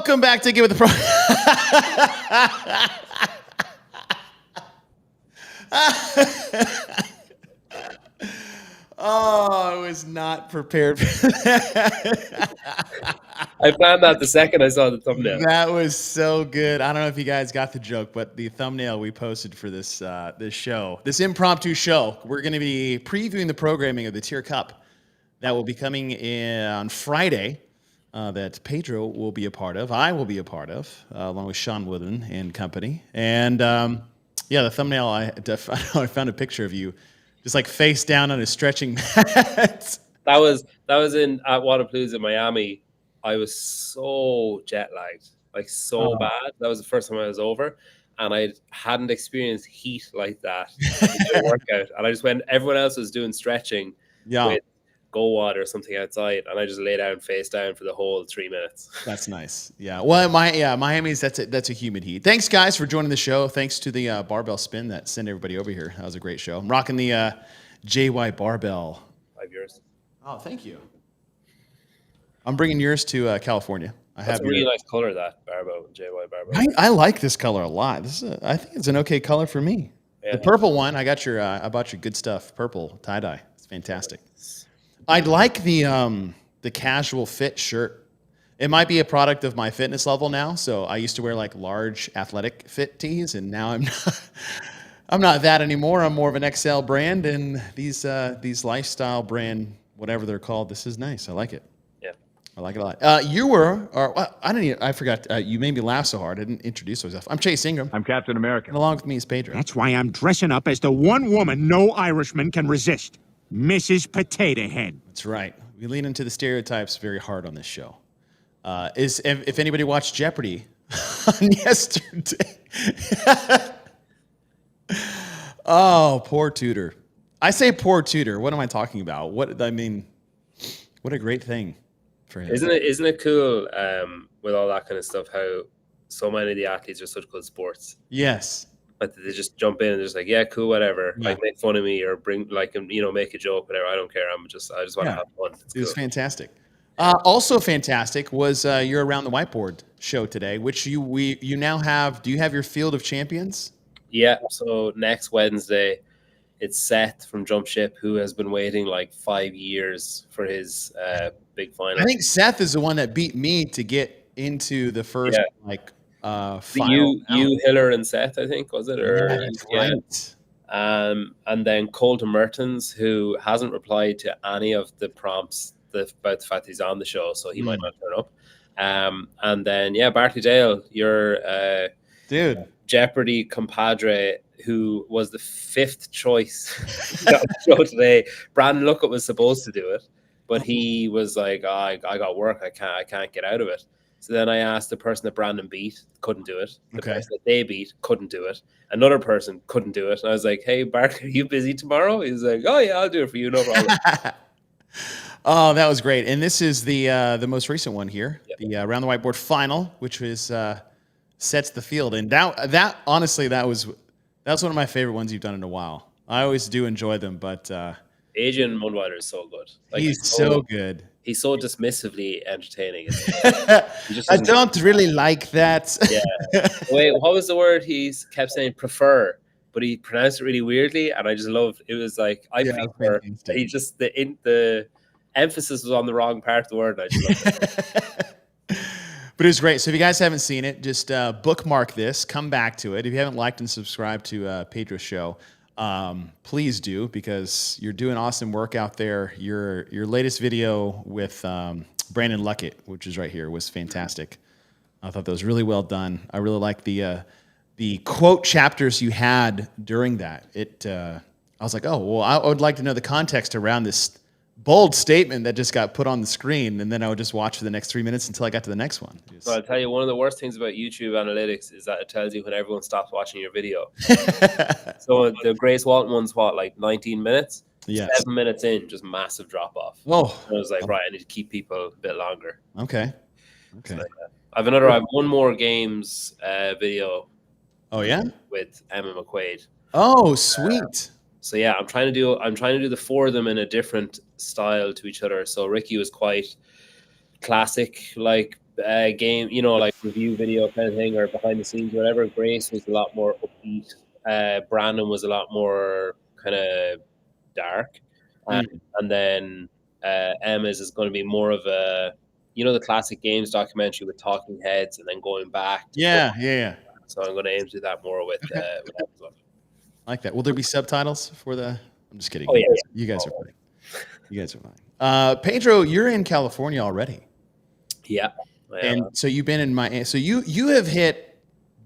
Welcome back to Get With The Pro. Oh, I was not prepared for that. I found that the second I saw the thumbnail. That was so good. I don't know if you guys got the joke, but the thumbnail we posted for this show, this impromptu show, we're going to be previewing the programming of the Tyr Cup that will be coming in on Friday. That Pedro will be a part of. I will be a part of, along with Sean Wooden and company. And the thumbnail, I found a picture of you just like face down on a stretching mat. That was at Wadapalooza, Miami. I was so jet lagged, like so bad. That was the first time I was over, and I hadn't experienced heat like that in a workout. And I just went. Everyone else was doing stretching with Go Water or something outside, and I just lay down face down for the whole 3 minutes. That's nice. Yeah. Well, Miami's that's a humid heat. Thanks, guys, for joining the show. Thanks to the barbell spin that sent everybody over here. That was a great show. I'm rocking the JY barbell. 5 years. Oh, thank you. I'm bringing yours to California. That's a really nice color, that barbell, JY barbell. I like this color a lot. I think it's an okay color for me. Yeah. The purple one, I bought your good stuff. Purple tie-dye. It's fantastic. I'd like the casual fit shirt. It might be a product of my fitness level now. So I used to wear like large athletic fit tees, and now I'm not that anymore. I'm more of an XL brand, and these lifestyle brand, whatever they're called, this is nice. I like it. Yeah, I like it a lot. I forgot. You made me laugh so hard. I didn't introduce myself. I'm Chase Ingram. I'm Captain America. And along with me is Pedro. That's why I'm dressing up as the one woman no Irishman can resist. Mrs. Potato Head. That's right. We lean into the stereotypes very hard on this show. If anybody watched Jeopardy on yesterday. Oh, poor Tudor. I say poor Tudor. What am I talking about? What a great thing for him. Isn't it cool with all that kind of stuff, how so many of the athletes are such good sports? Yes. Like they just jump in and they're just like, yeah, cool, whatever. Yeah. Like make fun of me or bring make a joke, whatever. I don't care. I just want to have fun. It was fantastic. Also fantastic was your Around the Whiteboard show today, which you now have. Do you have your field of champions? Yeah. So next Wednesday, it's Seth from Jump Ship, who has been waiting like 5 years for his big final. I think Seth is the one that beat me to get into the first you Hiller and Seth, I think, was it? Right. And then Colton Mertens, who hasn't replied to any of the prompts about the fact he's on the show, so he might not turn up. And then Bartley Dale, your Jeopardy compadre, who was the 5th choice on the show today. Brandon Luckett was supposed to do it, but he was like, I got work, I can't get out of it. So then I asked the person that Brandon beat, couldn't do it. The person that they beat couldn't do it. Another person couldn't do it. And I was like, hey, Bart, are you busy tomorrow? He's like, oh, yeah, I'll do it for you. No problem. Oh, that was great. And this is the most recent one here, the Around the Whiteboard final, which was sets the field. And that honestly, that's one of my favorite ones you've done in a while. I always do enjoy them, but Adrian Mundweiler is so good. Like, he's so good. He's so dismissively entertaining. I don't really like that. Yeah. Wait, what was the word he kept saying? Prefer, but he pronounced it really weirdly, and I just loved. It was like I prefer. He just the emphasis was on the wrong part of the word. And I just loved it. But it was great. So if you guys haven't seen it, just bookmark this. Come back to it. If you haven't liked and subscribed to Pedro's show, please do, because you're doing awesome work out there. Your latest video with Brandon Luckett, which is right here, was fantastic. I thought that was really well done. I really like the quote chapters you had during that. I was like, oh, well, I would like to know the context around this bold statement that just got put on the screen, and then I would just watch for the next 3 minutes until I got to the next one. So I'll tell you, one of the worst things about YouTube analytics is that it tells you when everyone stops watching your video. So the Grace Walton one's like 19 minutes? Yeah. 7 minutes in, just massive drop off. Oh. I was like, right, I need to keep people a bit longer. Okay. So I have one more games video. Oh yeah? With Emma McQuaid. Oh, sweet. So yeah, I'm trying to do the 4 of them in a different style to each other. So Ricky was quite classic, like game, like review video kind of thing or behind the scenes, whatever. Grace was a lot more upbeat. Brandon was a lot more kind of dark, and then Emma's is going to be more of a, the classic games documentary with talking heads and then going back. Yeah. So I'm going to aim to do that more with Emma's. I like that. Will there be subtitles for the? I'm just kidding. Oh, yeah. You guys are funny. You guys are fine. Pedro, you're in California already. Yeah. And so you've been in Miami. So you have hit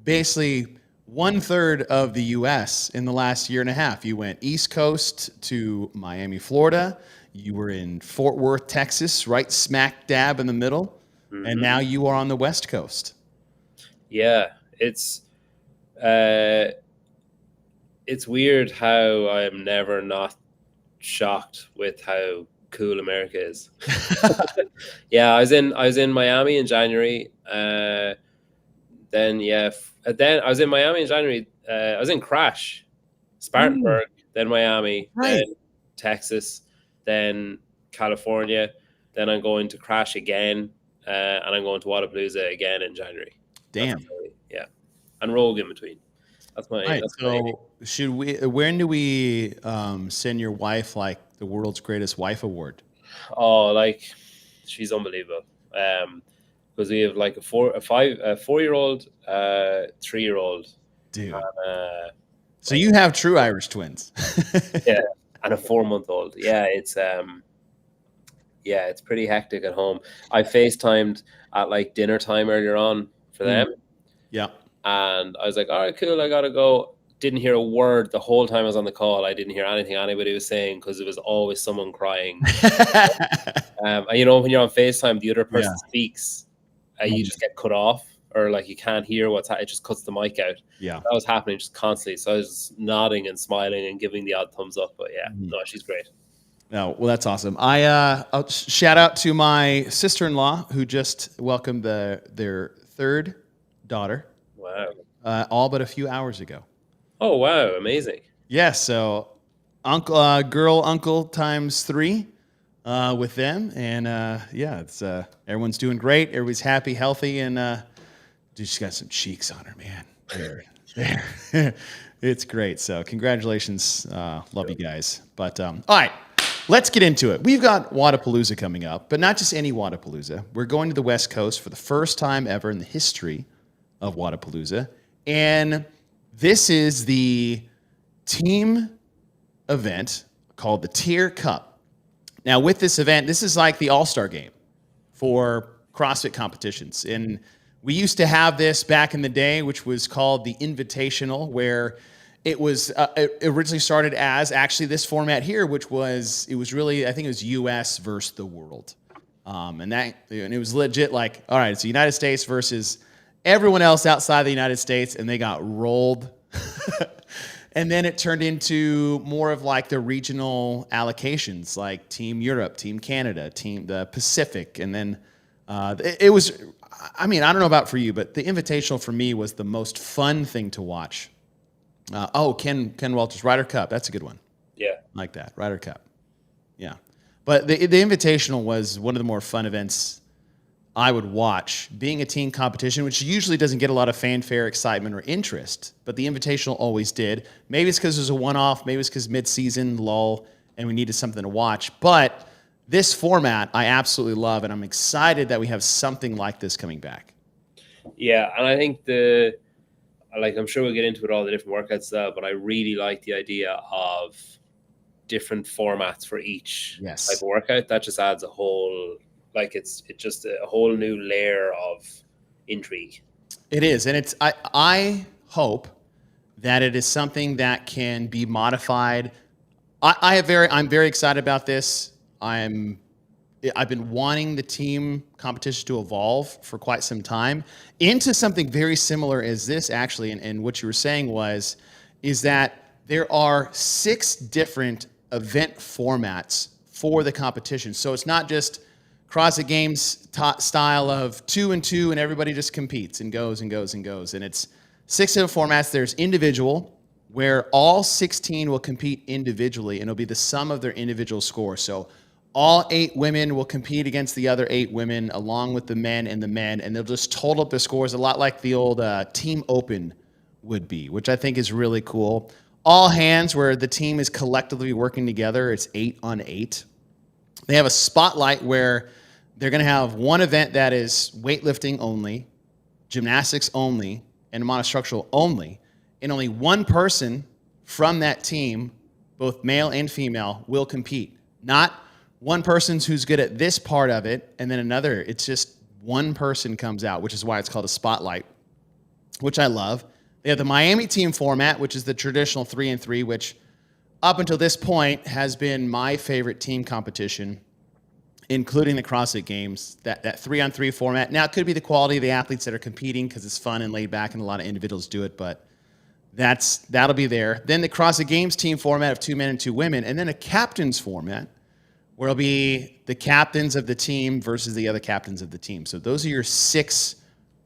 basically 1/3 of the U.S. in the last year and a half. You went East Coast to Miami, Florida. You were in Fort Worth, Texas, right smack dab in the middle. Mm-hmm. And now you are on the West Coast. Yeah, it's weird how I am never not shocked with how cool America is. Yeah, I was in Miami in January. Then I was in Miami in January. I was in Crash, Spartanburg, then Miami, then Texas, then California. Then I'm going to Crash again, and I'm going to Wodapalooza again in January. Damn. Yeah, and Rogue in between. That's my. Right. Should we? When do we send your wife like the world's greatest wife award? Oh, like she's unbelievable. Because we have like a 4-year-old, 3-year-old. Dude. So you have true Irish twins. Yeah, and a 4-month-old. Yeah, it's pretty hectic at home. I FaceTimed at like dinner time earlier on for them. Yeah. And I was like, all right, cool, I gotta go. Didn't hear a word the whole time I was on the call. I didn't hear anything anybody was saying because it was always someone crying. And when you're on FaceTime, the other person speaks, you just get cut off, or like you can't hear it just cuts the mic out. Yeah. That was happening just constantly. So I was nodding and smiling and giving the odd thumbs up. But yeah, no, she's great. No, well, that's awesome. I'll shout out to my sister-in-law who just welcomed their third daughter. Wow. All but a few hours ago. Oh, wow. Amazing. Yeah. So uncle times 3 with them. And it's everyone's doing great. Everybody's happy, healthy. And dude, she's got some cheeks on her, man. There. It's great. So congratulations. Love you guys. But all right. Let's get into it. We've got Wodapalooza coming up, but not just any Wodapalooza. We're going to the West Coast for the first time ever in the history of Wodapalooza. And this is the team event called the Tyr Cup. Now, with this event, this is like the all-star game for CrossFit competitions. And we used to have this back in the day, which was called the Invitational, where it was it originally started as actually this format here, which was really, I think it was U.S. versus the world. And it was legit like, all right, it's the United States versus everyone else outside the United States, and they got rolled. And then it turned into more of like the regional allocations, like Team Europe, Team Canada, Team the Pacific. And then it was, I mean, I don't know about for you, but the Invitational for me was the most fun thing to watch. Ken Walters, Ryder Cup. That's a good one. Yeah. Like that, Ryder Cup. Yeah. But the Invitational was one of the more fun events I would watch, being a team competition, which usually doesn't get a lot of fanfare, excitement, or interest. But the Invitational always did. Maybe it's because it was a one-off. Maybe it's because mid-season lull and we needed something to watch. But this format I absolutely love, and I'm excited that we have something like this coming back. Yeah, and I think I'm sure we'll get into it all the different workouts, but I really like the idea of different formats for each type of workout. That just adds a whole, it's just a whole new layer of intrigue. It is, and I hope that it is something that can be modified. I'm very excited about this. I've been wanting the team competition to evolve for quite some time into something very similar as this, actually. And what you were saying is that there are 6 different event formats for the competition. So it's not just CrossFit Games style of 2 and 2 and everybody just competes and goes and goes and goes. And it's 6 different formats. There's individual, where all 16 will compete individually, and it'll be the sum of their individual scores. So All 8 women will compete against the other 8 women, along with the men, and they'll just total up their scores a lot like the old Team Open would be, which I think is really cool. All hands, where the team is collectively working together. It's 8 on 8. They have a spotlight where they're going to have one event that is weightlifting only, gymnastics only, and monostructural only, and only one person from that team, both male and female, will compete. Not one person who's good at this part of it and then another. It's just one person comes out, which is why it's called a spotlight, which I love. They have the Miami team format, which is the traditional 3-on-3, which up until this point has been my favorite team competition, including the CrossFit Games, that 3-on-3 format. Now, it could be the quality of the athletes that are competing because it's fun and laid back and a lot of individuals do it, but that'll be there. Then the CrossFit Games team format of 2 men and 2 women, and then a captains format where it'll be the captains of the team versus the other captains of the team. So those are your 6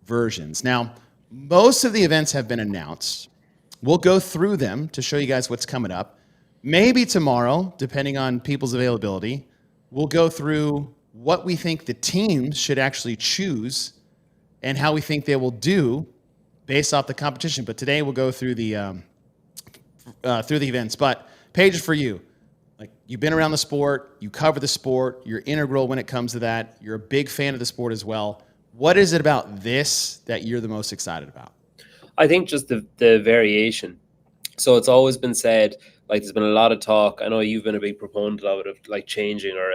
versions. Now, most of the events have been announced. We'll go through them to show you guys what's coming up. Maybe tomorrow, depending on people's availability, we'll go through what we think the teams should actually choose and how we think they will do based off the competition. But today we'll go through the events. But Paige, for you, like, you've been around the sport, you cover the sport, you're integral when it comes to that. You're a big fan of the sport as well. What is it about this that you're the most excited about? I think just the variation. So it's always been said, like, there's been a lot of talk. I know you've been a big proponent of it, of like changing or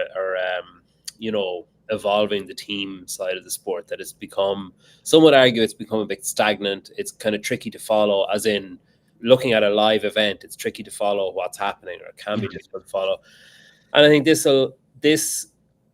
evolving the team side of the sport, that it's become, some would argue it's become a bit stagnant. It's kind of tricky to follow, as in looking at a live event, it's tricky to follow what's happening, or it can be difficult to follow. And I think this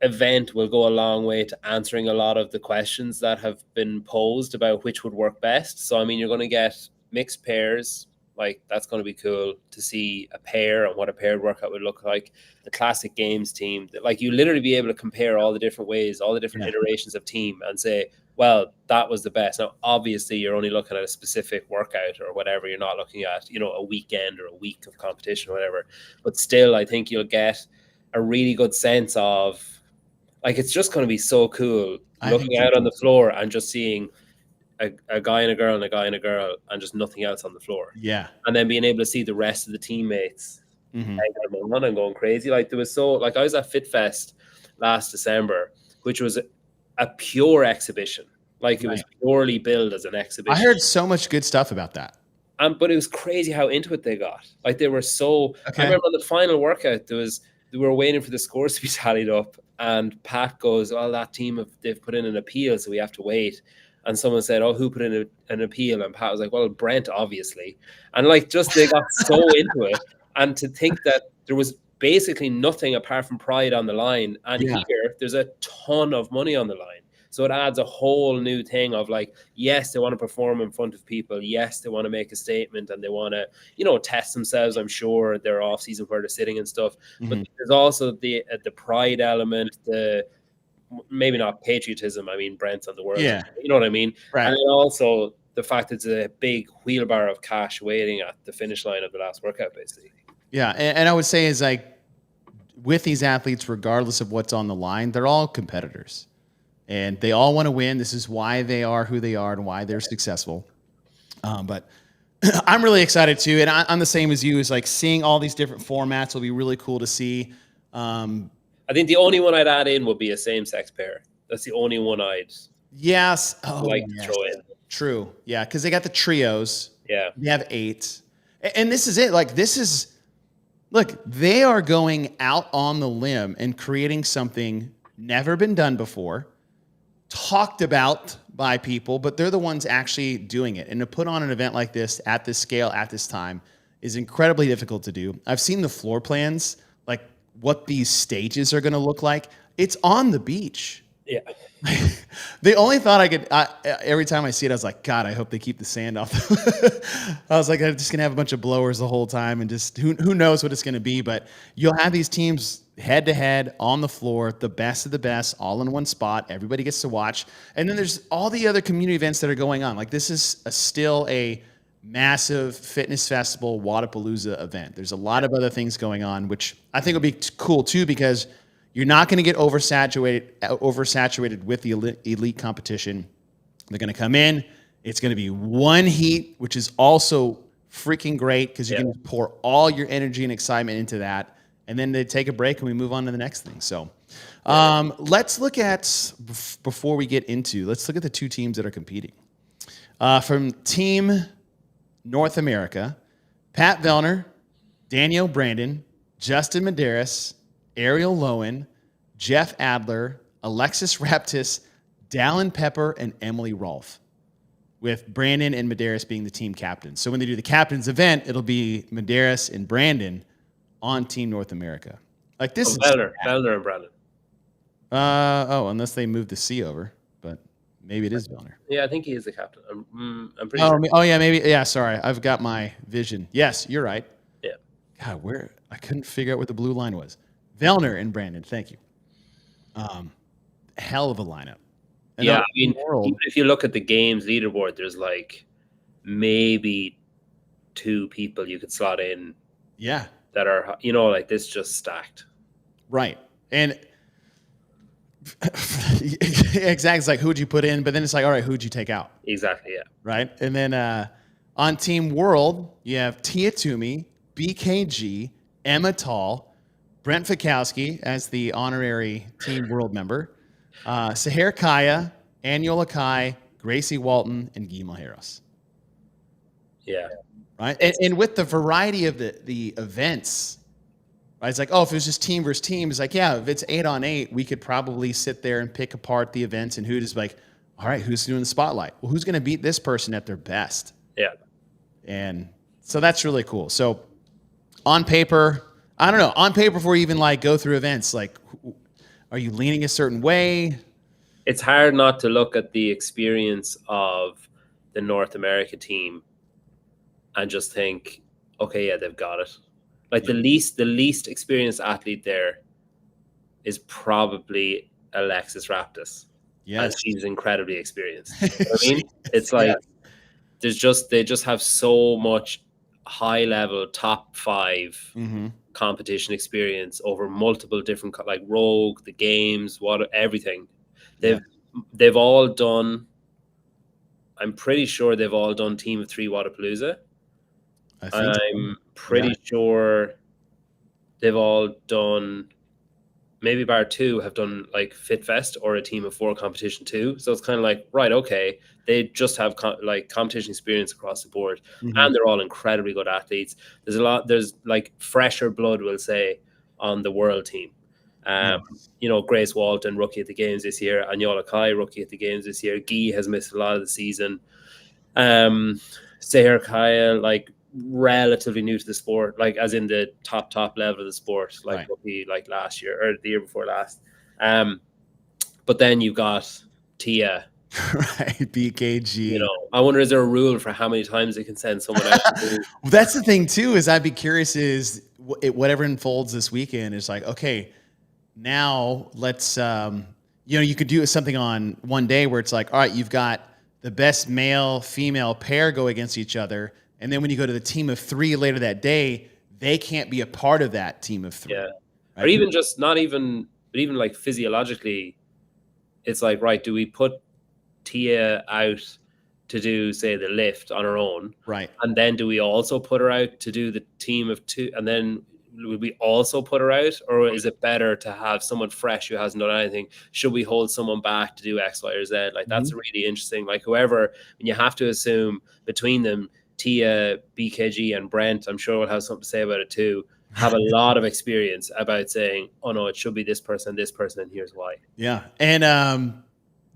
event will go a long way to answering a lot of the questions that have been posed about which would work best. So, I mean, you're going to get mixed pairs. Like, that's going to be cool to see a pair and what a paired workout would look like. The classic games team, like, you literally be able to compare all the different ways, all the different iterations of team, and say, well, that was the best. Now, obviously, you're only looking at a specific workout or whatever. You're not looking at, a weekend or a week of competition or whatever. But still, I think you'll get a really good sense of, like, it's just going to be so cool looking out on the floor and just seeing a guy and a girl and a guy and a girl and just nothing else on the floor. Yeah. And then being able to see the rest of the teammates hanging on and going crazy. Like, I was at FitFest last December, which was a pure exhibition. Like, it was purely billed as an exhibition. I heard so much good stuff about that. But it was crazy how into it they got. Like, they were so, I remember on the final workout, we were waiting for the scores to be tallied up, and Pat goes, well, that team, they've put in an appeal, so we have to wait. And someone said, oh, who put in an appeal? And Pat was like, well, Brent, obviously. And like, just, they got so into it. And to think that there was basically nothing apart from pride on the line. And here, there's a ton of money on the line. So it adds a whole new thing of, like, yes, they want to perform in front of people. Yes, they want to make a statement, and they want to, test themselves, I'm sure, their off season where they're sitting and stuff. But there's also the pride element, maybe not patriotism. I mean, Brent's on the world. Yeah. You know what I mean? Right. And then also the fact that it's a big wheelbarrow of cash waiting at the finish line of the last workout, basically. Yeah. And I would say is, like, with these athletes, regardless of what's on the line, they're all competitors and they all want to win. This is why they are who they are and why they're successful. But I'm really excited too. And I'm the same as you, is like seeing all these different formats will be really cool to see. I think the only one I'd add in would be a same-sex pair. That's the only one I'd like to throw in. True. Yeah, because they got the trios. Yeah. They have 8. And this is it. Like, look, they are going out on the limb and creating something never been done before, talked about by people, but they're the ones actually doing it. And to put on an event like this at this scale, at this time, is incredibly difficult to do. I've seen the floor plans, like what these stages are going to look like. It's on the beach. Yeah. The only thought I could, every time I see it, I was like, God, I hope they keep the sand off. I was like, I'm just going to have a bunch of blowers the whole time, and just who knows what it's going to be. But you'll have these teams head to head on the floor, the best of the best, all in one spot. Everybody gets to watch. And then there's all the other community events that are going on. Like, this is still a massive fitness festival, Wadapalooza event. There's a lot of other things going on, which I think will be cool too, because You're not going to get oversaturated with the elite competition. They're going to come in. It's going to be one heat, which is also freaking great because you can pour all your energy and excitement into that. And then they take a break and we move on to the next thing. So let's look at, before we get into, let's look at the two teams that are competing. From Team North America, Pat Vellner, Daniel Brandon, Justin Medeiros, Ariel Lowen, Jeff Adler, Alexis Raptis, Dallin Pepper, and Emily Rolfe, with Brandon and Medeiros being the team captains. So when they do the captain's event, it'll be Medeiros and Brandon on Team North America. Like this is Vellner and Brandon. Unless they move the C over, but maybe it is Vellner. Yeah, I think he is the captain. I'm pretty sure. Oh yeah, maybe. Yeah, sorry, I've got my vision. Yes, you're right. Yeah. God, I couldn't figure out what the blue line was. Vellner and Brandon, thank you. Hell of a lineup. And yeah, I mean, even if you look at the games leaderboard, there's like maybe 2 people you could slot in. Yeah. That are, like this just stacked. Right. And exactly, it's like, who would you put in? But then it's like, all right, who'd you take out? Exactly, yeah. Right. And then on Team World, you have Tia Toomey, BKG, Emma Tall, Brent Fikowski as the honorary Team World member, Seher Kaya, Aniola Kai, Gracie Walton, and Guy Malheiros. Yeah. Right. And with the variety of the events, right? It's like, if it was just team versus team, it's like, yeah, if it's 8-on-8, we could probably sit there and pick apart the events and who's like, all right, who's doing the spotlight? Well, who's going to beat this person at their best? Yeah. And so that's really cool. So on paper, I don't know. On paper, before you even like go through events, like, are you leaning a certain way? It's hard not to look at the experience of the North America team and just think, okay, yeah, they've got it. Like the least experienced athlete there is probably Alexis Raptis. Yes. And she's incredibly experienced. You know what I mean? It's like they just have so much high level top 5 competition experience over multiple different, like Rogue, the games, everything. They've all done. I'm pretty sure they've all done Team of 3 Wodapalooza. I'm pretty sure they've all done, maybe bar 2 have done like Fit Fest or a Team of 4 competition too. So it's kind of like, right, okay, they just have competition experience across the board, and they're all incredibly good athletes. There's like fresher blood, we'll say, on the world team. Grace Walton, rookie at the games this year. Aniola Kai, rookie at the games this year. Guy has missed a lot of the season. Seher Kaya, like relatively new to the sport, like as in the top level of the sport, like rookie like last year or the year before last. But then you've got Tia. Right, BKG. I wonder, is there a rule for how many times they can send someone out? Well, that's the thing too, is I'd be curious is whatever unfolds this weekend is like, okay, now let's, you could do something on one day where it's like, all right, you've got the best male-female pair go against each other. And then when you go to the team of 3 later that day, they can't be a part of that team of 3. Yeah. Right? Or even just but even like physiologically, it's like, right, do we put Tia out to do, say, the lift on her own? Right. And then do we also put her out to do the team of 2? And then would we also put her out? Or is it better to have someone fresh who hasn't done anything? Should we hold someone back to do X, Y, or Z? Like, that's really interesting. Like, whoever, and you have to assume between them, Tia, BKG, and Brent, I'm sure will have something to say about it too, have a lot of experience about saying, oh no, it should be this person, and here's why. Yeah. And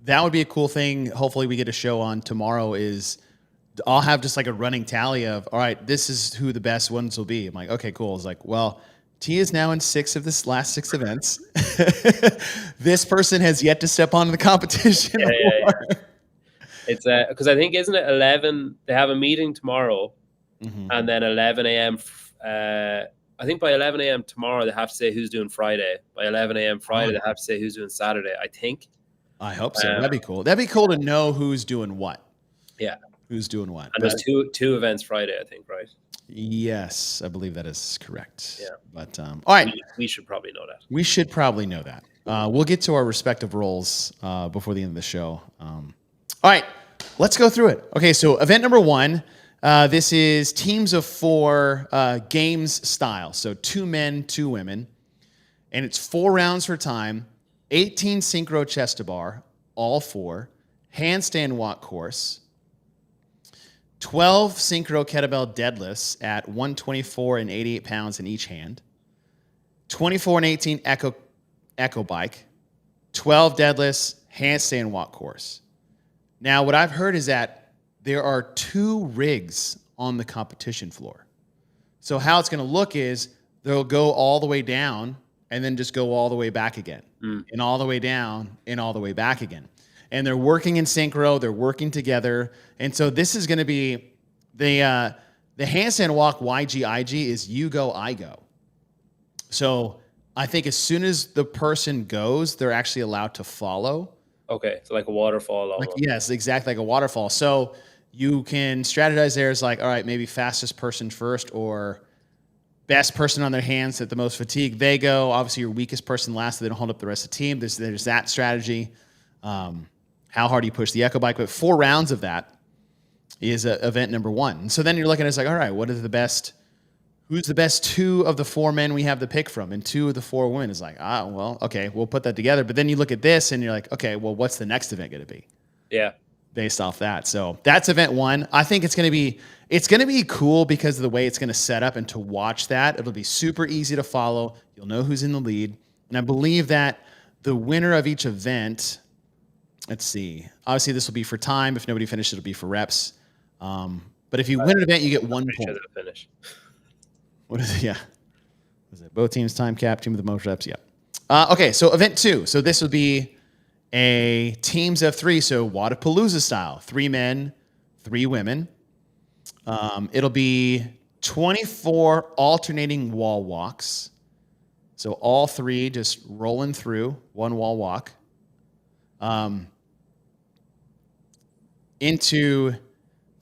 that would be a cool thing. Hopefully we get a show on tomorrow is I'll have just like a running tally of, all right, this is who the best ones will be. I'm like, okay, cool. It's like, well, Tia is now in 6 of this last 6 events. This person has yet to step onto the competition. Yeah. It's because I think, isn't it 11? They have a meeting tomorrow, and then 11 a.m. I think by 11 a.m. tomorrow they have to say who's doing Friday. By 11 a.m. Friday they have to say who's doing Saturday. I think. I hope so. That'd be cool. That'd be cool to know who's doing what. Yeah. Who's doing what? And there's two events Friday, I think, right? Yes, I believe that is correct. Yeah. But all right, We should probably know that. we should probably know that. We'll get to our respective roles before the end of the show. All right, let's go through it. Okay, so event number 1. This is teams of 4 games style. So 2 men, 2 women. And it's 4 rounds for time, 18 synchro chest to bar, all 4, handstand walk course, 12 synchro kettlebell deadlifts at 124 and 88 pounds in each hand, 24 and 18 echo bike, 12 deadlifts, handstand walk course. Now, what I've heard is that there are 2 rigs on the competition floor. So how it's going to look is they'll go all the way down and then just go all the way back again, and all the way down and all the way back again. And they're working in synchro, they're working together. And so this is going to be the handstand walk YGIG is you go, I go. So I think as soon as the person goes, they're actually allowed to follow. Okay, so like a waterfall. Like, yes, exactly, like a waterfall. So you can strategize there as like, all right, maybe fastest person first, or best person on their hands at the most fatigue, they go. Obviously, your weakest person last, so they don't hold up the rest of the team. There's that strategy. How hard do you push the echo bike? But 4 rounds of that is event number 1. So then you're looking at it's like, all right, what are the best? Who's the best 2 of the 4 men we have to pick from, and 2 of the 4 women? Is like, well, okay, we'll put that together. But then you look at this and you're like, okay, well, what's the next event going to be? Yeah. Based off that. So that's event 1. I think it's going to be cool because of the way it's going to set up, and to watch that, it'll be super easy to follow. You'll know who's in the lead. And I believe that the winner of each event, let's see, obviously this will be for time. If nobody finishes, it'll be for reps. But if you win an event, you get 1 point. Finish. What is it? Yeah. Is it both teams time cap, team with the most reps? Yeah. Okay, so event 2. So this would be a teams of 3, so Wadapalooza style, 3 men, 3 women. It'll be 24 alternating wall walks. So all 3 just rolling through one wall walk. Into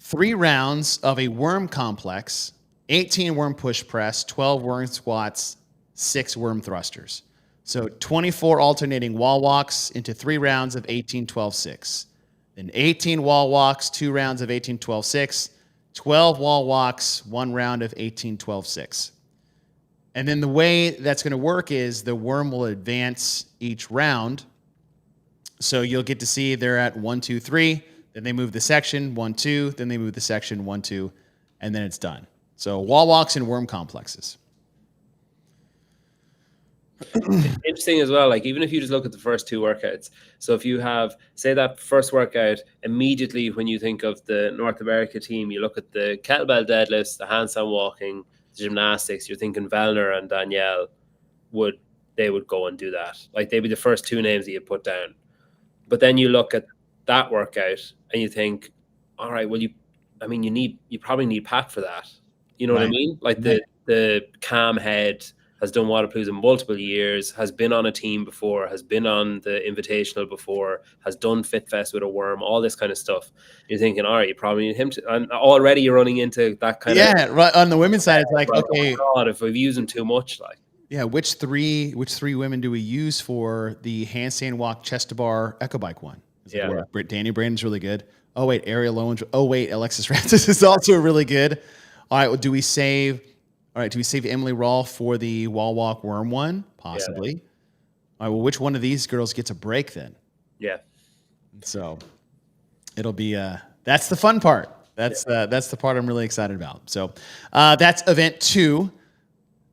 3 rounds of a worm complex, 18 worm push press, 12 worm squats, 6 worm thrusters. So 24 alternating wall walks into 3 rounds of 18, 12, 6. Then 18 wall walks, 2 rounds of 18, 12, 6. 12 wall walks, 1 round of 18, 12, 6. And then the way that's going to work is the worm will advance each round. So you'll get to see they're at 1, 2, 3. Then they move the section, 1, 2. Then they move the section, 1, 2. And then it's done. So wall walks and worm complexes. Interesting as well, like even if you just look at the first 2 workouts, so if you have, say, that first workout, immediately when you think of the North America team, you look at the kettlebell deadlifts, the handstand walking, the gymnastics, you're thinking Vellner and Danielle would go and do that. Like they'd be the first 2 names that you put down. But then you look at that workout and you think, all right, well, you probably need Pat for that. You know what I mean? Like the Cam Head has done Wadapalooza multiple years, has been on a team before, has been on the Invitational before, has done Fit Fest with a worm, all this kind of stuff. You're thinking, all right, you probably need him to, and already you're running into that kind of. Yeah, right. On the women's side, it's like, okay. Oh God, if we've used him too much, like. Yeah, which three women do we use for the handstand walk chest to bar echo bike one? Danny Brandon's really good. Oh wait, Ariel Owens. Oh wait, Alexis Francis is also really good. All right, well, do we save Emily Rawl for the wall walk worm one? Possibly. Yeah. All right, well, which one of these girls gets a break then? Yeah. So it'll be that's the fun part. That's the part I'm really excited about. So that's event 2.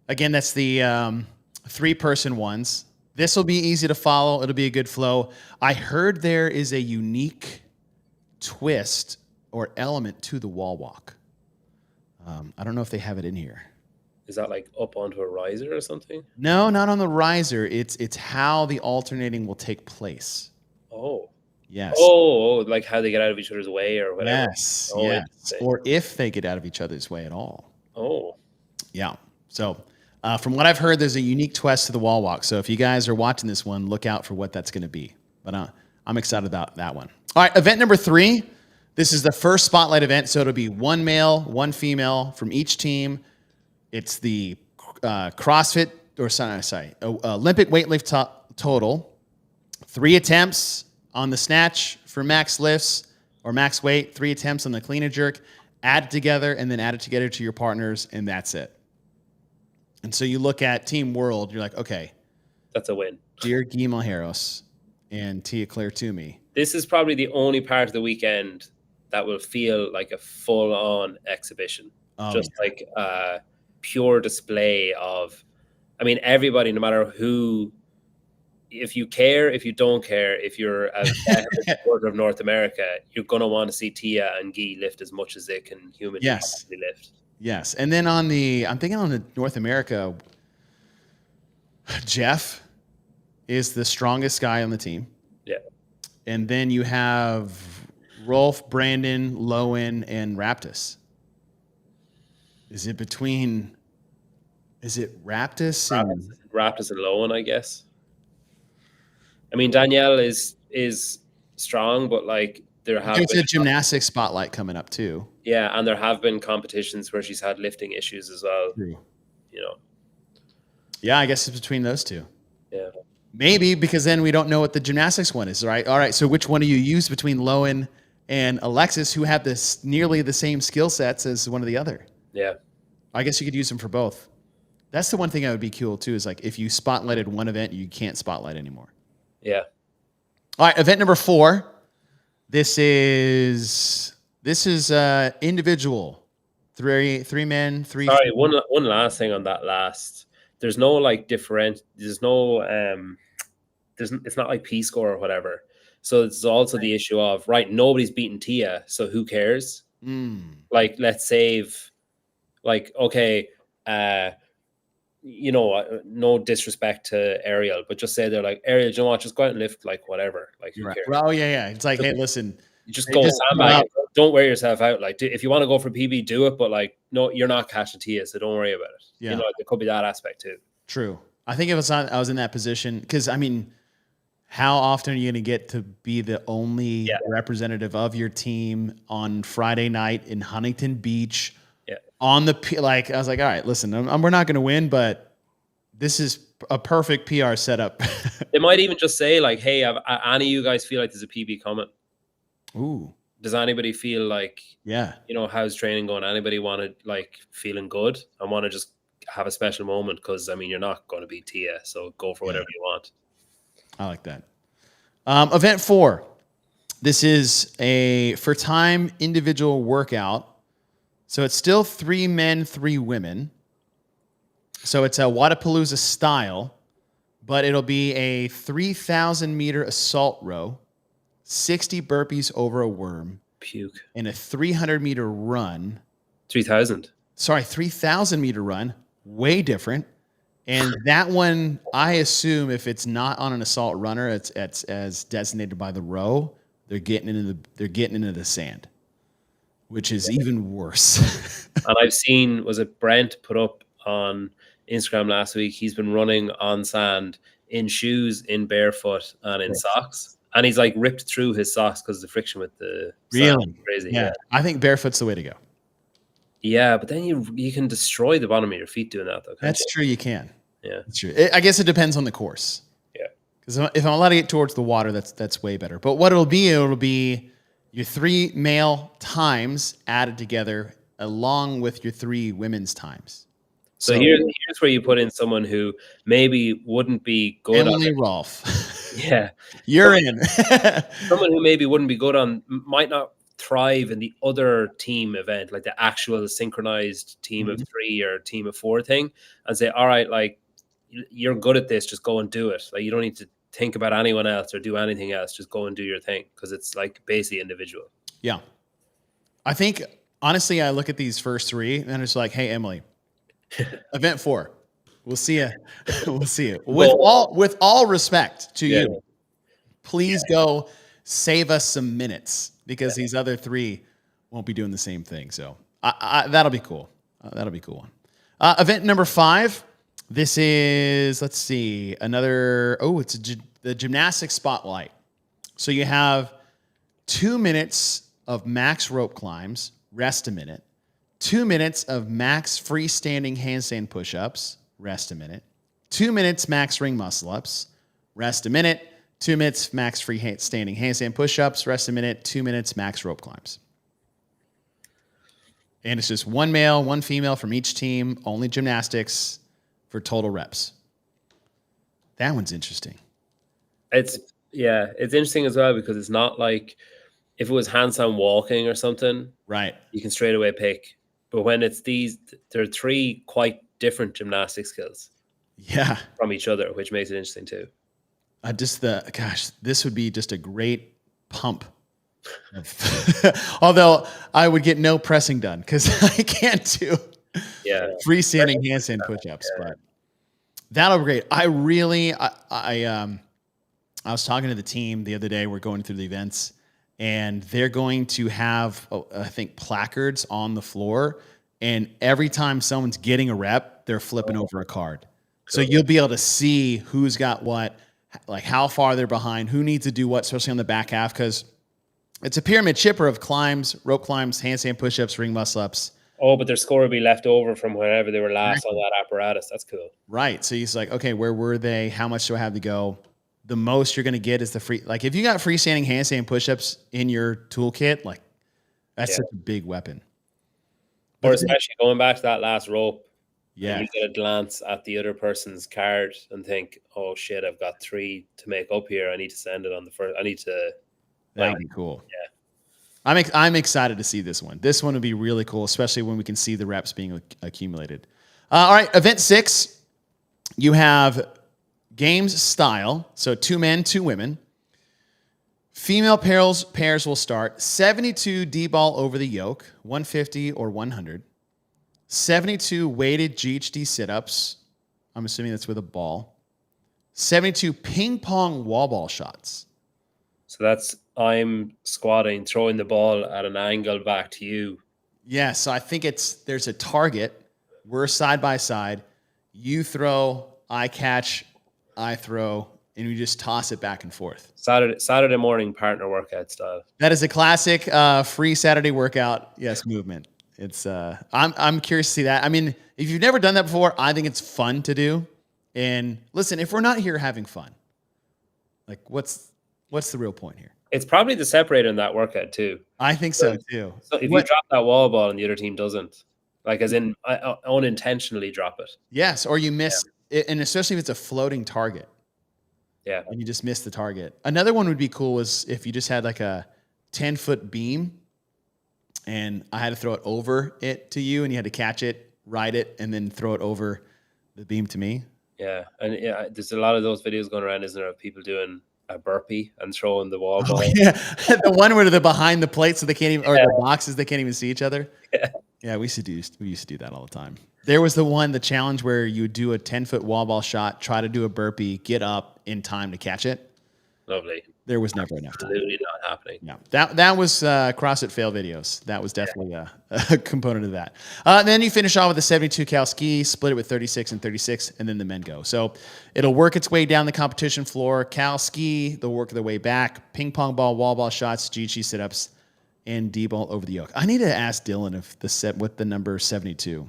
Again, that's the 3-person ones. This will be easy to follow. It'll be a good flow. I heard there is a unique twist or element to the wall walk. I don't know if they have it in here. Is that like up onto a riser or something? No, not on the riser. It's how the alternating will take place. Oh. Yes. Oh, like how they get out of each other's way or whatever. Yes. Oh, yes. Or if they get out of each other's way at all. Oh. Yeah. So from what I've heard, there's a unique twist to the wall walk. So if you guys are watching this one, look out for what that's going to be. But I'm excited about that one. All right, event number 3. This is the first spotlight event, so it'll be one male, one female from each team. It's the CrossFit, Olympic weightlift total. 3 attempts on the snatch for max lifts or max weight, 3 attempts on the clean and jerk, add it together, and then add it together to your partners, and that's it. And so you look at Team World, you're like, okay. That's a win. Dear Guy Malheiros and Tia Claire Toomey. This is probably the only part of the weekend that will feel like a full-on exhibition. Like a pure display of, I mean, everybody, no matter who, if you care, if you don't care, if you're a supporter of North America, you're going to want to see Tia and Guy lift as much as they can humanly possibly lift. Yes. And then I'm thinking on the North America, Jeff is the strongest guy on the team. Yeah. And then you have Rolf, Brandon, Lowen, and Raptus. Is it Raptus and Lowen, I guess. I mean, Danielle is strong, but like there's a gymnastics spotlight coming up too. Yeah, and there have been competitions where she's had lifting issues as well. True. You know. Yeah, I guess it's between those two. Yeah. Maybe because then we don't know what the gymnastics one is, right? All right, so which one do you use between Lowen and Alexis, who have this nearly the same skill sets as one or the other? Yeah. I guess you could use them for both. That's the one thing that would be cool too, is like if you spotlighted one event, you can't spotlight anymore. Yeah. All right, event number 4. This is individual. 3 men, 3. Sorry, one last thing on that last. There's no like different. There's no it's not like P score or whatever. So it's also the issue of nobody's beaten Tia, so who cares? Like let's save. Like okay, no disrespect to Ariel, but just say they're like, Ariel, you know what? Just go out and lift like whatever. Like who cares? Well, yeah. It's like, hey, listen, you just go sandbag. Don't wear yourself out. Like, if you want to go for PB, do it. But like, no, you're not catching Tia, so don't worry about it. Yeah. You know, there could be that aspect too. True. I think I was in that position because I mean, how often are you going to get to be the only representative of your team on Friday night in Huntington Beach? Yeah. On the like, I was like, all right, listen, we're not going to win, but this is a perfect PR setup. They might even just say like, hey, any of you guys feel like there's a PB coming? Ooh. Does anybody feel like, you know, how's training going? Anybody want to like feeling good and want to just have a special moment? Because I mean, you're not going to beat Tia, so go for whatever you want. I like that. Event 4. This is a for time individual workout. So it's still 3 men, 3 women. So it's a Wadapalooza style, but it'll be a 3,000 meter assault row, 60 burpees over a worm, puke, and a 300 meter run. 3,000 meter run, way different. And that one, I assume if it's not on an assault runner, it's as designated by the row, they're getting into the sand, which is even worse. And I've seen, was it Brent put up on Instagram last week? He's been running on sand in shoes, in barefoot, and in socks. And he's like ripped through his socks because of the friction with the sand. Crazy. Yeah. I think barefoot's the way to go. Yeah, but then you can destroy the bottom of your feet doing that, though. That's true, you can. Yeah. That's true. I guess it depends on the course. Yeah. Because if I'm allowed to get towards the water, that's way better. But what it'll be your 3 male times added together along with your 3 women's times. So here's where you put in someone who maybe wouldn't be good Emily on Rolfe. Yeah. You're in. Someone who maybe wouldn't be good on, might not thrive in the other team event, like the actual synchronized team of 3 or team of 4 thing, and say, all right, like, you're good at this, just go and do it. Like, you don't need to think about anyone else or do anything else. Just go and do your thing, because it's like basically individual. Yeah. I think, honestly, I look at these first 3 and it's like, hey, Emily, event 4, we'll see you. We'll see you. With all respect to you, please go save us some minutes, because these other 3 won't be doing the same thing. So that'll be cool. That'll be a cool one. Event number 5. This is, let's see, it's the gymnastics spotlight. So you have 2 minutes of max rope climbs, rest a minute. 2 minutes of max freestanding handstand push-ups, rest a minute. 2 minutes max ring muscle-ups, rest a minute. 2 minutes max freestanding handstand push-ups, rest a minute. 2 minutes max rope climbs. And it's just one male, one female from each team, only gymnastics for total reps. That one's interesting. It's interesting as well because it's not like if it was handstand walking or something, Right. you can straight away pick. But when it's these, there are three quite different gymnastic skills. Yeah. From each other, which makes it interesting too. This would be just a great pump. Although I would get no pressing done because I can't do freestanding handstand push-ups. Yeah. But that'll be great. I was talking to the team the other day. We're going through the events, and they're going to have, I think, placards on the floor. And every time someone's getting a rep, they're flipping over a card. Cool. So you'll be able to see who's got what, like how far they're behind, who needs to do what, especially on the back half, because it's a pyramid chipper of climbs, rope climbs, handstand push-ups, ring muscle-ups. Oh, but their score will be left over from whenever they were last on that apparatus. That's cool. Right. So he's like, okay, where were they? How much do I have to go? The most you're going to get is like if you got freestanding handstand push-ups in your toolkit, like that's such a big weapon. Or especially going back to that last rope. Yeah. You get a glance at the other person's card and think, oh shit, I've got 3 to make up here. I need to send it on the first. I need to. That'd be cool. Yeah. I'm excited to see this one. This one would be really cool, especially when we can see the reps being accumulated. All right. Event 6, you have games style. So 2 men, 2 women. Female pairs will start 72 D-ball over the yoke, 150 or 100. 72 weighted GHD sit-ups. I'm assuming that's with a ball. 72 ping pong wall ball shots. So that's I'm squatting, throwing the ball at an angle back to you. Yeah, so I think there's a target. We're side by side. You throw, I catch, I throw, and we just toss it back and forth. Saturday morning partner workout style. That is a classic free Saturday workout, movement. It's I'm curious to see that. I mean, if you've never done that before, I think it's fun to do. And listen, if we're not here having fun, like what's the real point here? It's probably the separator in that workout too. I think so too. So if you drop that wall ball and the other team doesn't, like as in unintentionally drop it. Yes, or you miss it, and especially if it's a floating target. Yeah. And you just miss the target. Another one would be cool was if you just had like a 10-foot beam and I had to throw it over it to you and you had to catch it, ride it, and then throw it over the beam to me. Yeah. And there's a lot of those videos going around, isn't there, of people doing a burpee and throwing the wall ball. Yeah. The one where they're behind the plate so they can't even, or the boxes, they can't even see each other. Yeah, we used to do that all the time. There was the challenge where you would do a 10-foot wall ball shot, try to do a burpee, get up in time to catch it. Lovely. There was never enough time. Absolutely not happening. Yeah, that was CrossFit fail videos. That was definitely a component of that. Then you finish off with the 72 cal ski, split it with 36 and 36, and then the men go. So it'll work its way down the competition floor. Cal ski, they'll work their way back. Ping pong ball, wall ball shots, GG sit-ups, and D-ball over the yoke. I need to ask Dylan if what the number 72,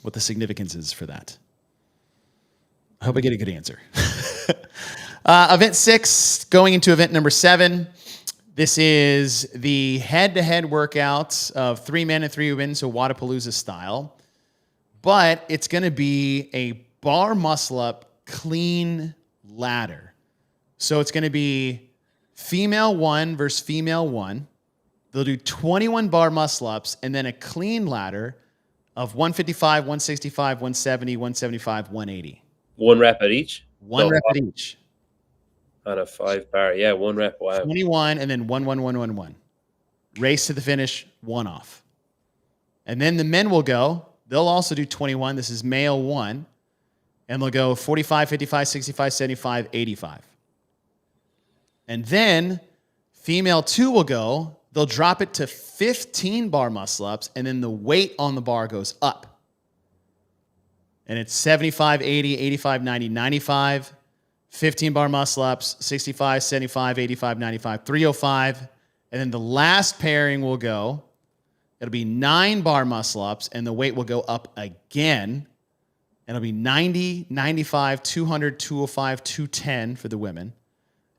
what the significance is for that. I hope I get a good answer. Event 6, going into event number 7. This is the head-to-head workout of 3 men and 3 women, so Wadapalooza style. But it's going to be a bar muscle-up clean ladder. So it's going to be female 1 versus female 1. They'll do 21 bar muscle-ups and then a clean ladder of 155, 165, 170, 175, 180. 1 rep at each? One rep at each. On a 5 bar. Yeah, 1 rep. Wow. 21 and then 1, 1, 1, 1, 1. Race to the finish, 1 off. And then the men will go. They'll also do 21. This is male 1. And they'll go 45, 55, 65, 75, 85. And then female 2 will go. They'll drop it to 15 bar muscle-ups, and then the weight on the bar goes up. And it's 75, 80, 85, 90, 95. 15 bar muscle ups, 65, 75, 85, 95, 305, And then the last pairing will go, it'll be 9 bar muscle ups, and the weight will go up again. And it'll be 90, 95, 200, 205, 210 for the women.